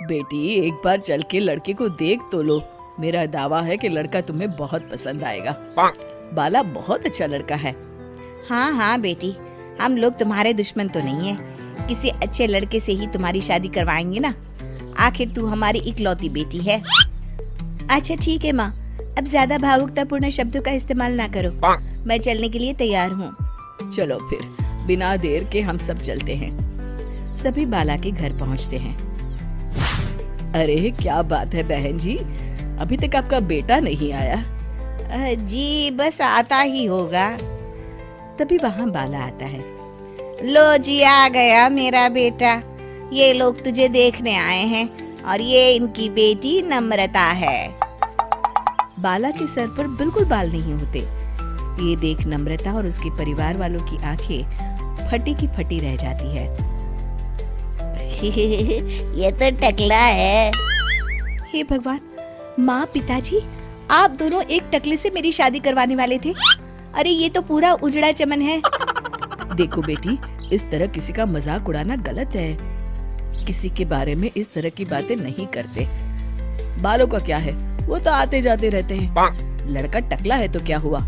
बेटी एक बार चल के लड़के को देख तो लो। मेरा दावा है कि लड़का तुम्हें बहुत पसंद आएगा। बाला बहुत अच्छा लड़का है। हाँ हाँ बेटी, हम लोग तुम्हारे दुश्मन तो नहीं है। किसी अच्छे लड़के से ही तुम्हारी शादी करवाएंगे ना। आखिर तू हमारी इकलौती बेटी है। अच्छा ठीक है माँ, अब ज्यादा भावुकतापूर्ण शब्दों का इस्तेमाल ना करो। मैं चलने के लिए तैयार हूँ। चलो फिर बिना देर के हम सब चलते हैं। सभी बाला के घर पहुंचते हैं। अरे क्या बात है बहन जी, अभी तक आपका बेटा नहीं आया? जी बस आता ही होगा। तभी वहाँ बाला आता है। लो जी आ गया मेरा बेटा। ये लोग तुझे देखने आए हैं और ये इनकी बेटी नम्रता है। बाला के सर पर बिल्कुल बाल नहीं होते। ये देख नम्रता और उसके परिवार वालों की आंखें फटी की फटी रह जाती है। ये तो टकला है। हे भगवान, माँ पिताजी आप दोनों एक टकले से मेरी शादी करवाने वाले थे। अरे ये तो पूरा उजड़ा चमन है। देखो बेटी, इस तरह किसी का मजाक उड़ाना गलत है। किसी के बारे में इस तरह की बातें नहीं करते। बालों का क्या है, वो तो आते जाते रहते हैं। लड़का टकला है तो क्या हुआ,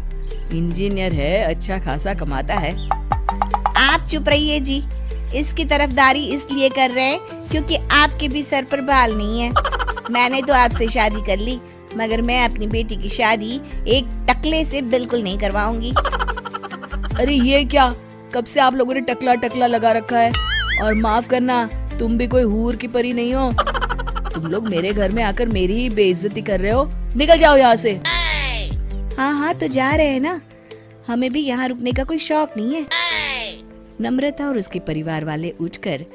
इंजीनियर है, अच्छा खासा कमाता है। आप चुप रहिए जी। इसकी तरफदारी इसलिए कर रहे हैं क्योंकि आपके भी सर पर बाल नहीं है। मैंने तो आपसे शादी कर ली, मगर मैं अपनी बेटी की शादी एक टकले से बिल्कुल नहीं करवाऊंगी। अरे ये क्या, कब से आप लोगों ने टकला टकला लगा रखा है? और माफ करना, तुम भी कोई हूर की परी नहीं हो। तुम लोग मेरे घर में आकर मेरी ही बेइज्जती कर रहे हो। निकल जाओ यहाँ से। हाँ हाँ तो जा रहे हैं ना, हमें भी यहाँ रुकने का कोई शौक नहीं है। नम्रता और उसके परिवार वाले उठकर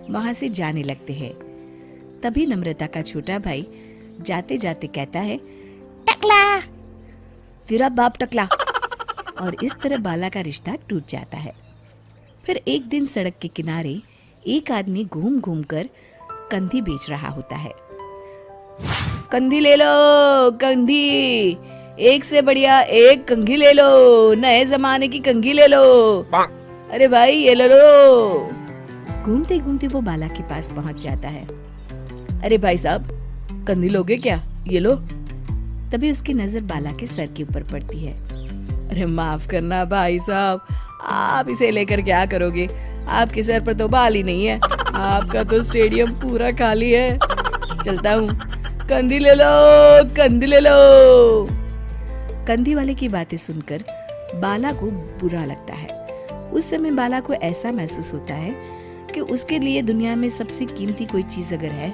वहाँ से जाने लगते हैं। तभी नम्रता का छोटा भाई जाते जाते कहता है, टकला, तेरा बाप टकला। और इस तरह बाला का रिश्ता टूट जाता है। फिर एक दिन सड़क के किनारे एक आदमी घूम घूम कर कंधी बेच रहा होता है। कंधी ले लो, कंधी, एक से बढ़िया एक कंघी ले लो, नए जमाने की कंघी ले लो। अरे भाई ये ले लो। घूमते घूमते वो बाला के पास पहुंच जाता है। अरे भाई साहब, कंधी लोगे क्या? ये लो। तभी उसकी नजर बाला के सर के ऊपर पड़ती है। अरे माफ करना भाई साहब, आप इसे लेकर क्या करोगे? आपके सर पर तो बाल ही नहीं है। आपका तो स्टेडियम पूरा खाली है। चलता हूँ, कंधी ले लो, कंधी ले लो। कंधी वाले की बातें सुनकर बाला को बुरा लगता है। उस समय बाला को ऐसा महसूस होता है कि उसके लिए दुनिया में सबसे कीमती कोई चीज अगर है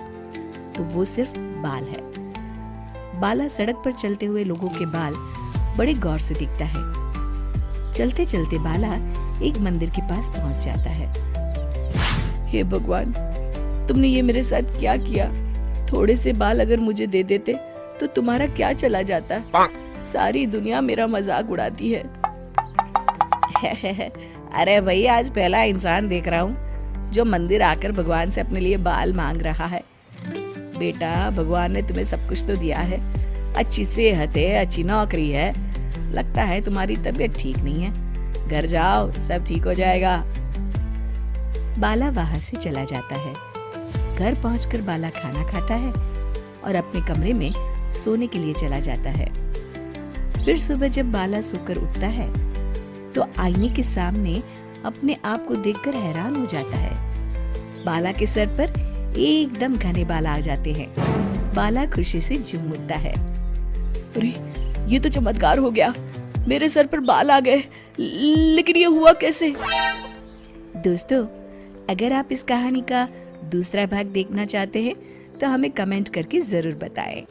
तो वो सिर्फ बाल है। बाला सड़क पर चलते हुए लोगों के बाल बड़े गौर से दिखता है। चलते चलते बाला एक मंदिर के पास पहुंच जाता है। हे भगवान, तुमने ये मेरे साथ क्या किया? थोड़े से बाल अगर मुझे दे देते तो तुम्हारा क्या चला जाता? सारी दुनिया मेरा मजाक उड़ाती है। अरे भाई, आज पहला इंसान देख रहा हूँ जो मंदिर आकर भगवान से अपने लिए बाल मांग रहा है। बेटा, भगवान ने तुम्हें सब कुछ तो दिया है। अच्छी सेहत है, अच्छी नौकरी है। लगता है तुम्हारी तबीयत ठीक नहीं है। घर जाओ, सब ठीक हो जाएगा। बाला वहां से चला जाता है। घर पहुंचकर बाला खाना खाता है और अपने कमरे में सोने के लिए चला जाता है। फिर सुबह जब बाला सोकर उठता है तो आईने के सामने अपने आप को देखकर हैरान हो जाता है। बाला के सर पर एकदम घने बाल आ जाते हैं। बाला खुशी से झूम उठता है। अरे ये तो चमत्कार हो गया, मेरे सर पर बाल आ गए। लेकिन ये हुआ कैसे? दोस्तों, अगर आप इस कहानी का दूसरा भाग देखना चाहते हैं तो हमें कमेंट करके जरूर बताएं।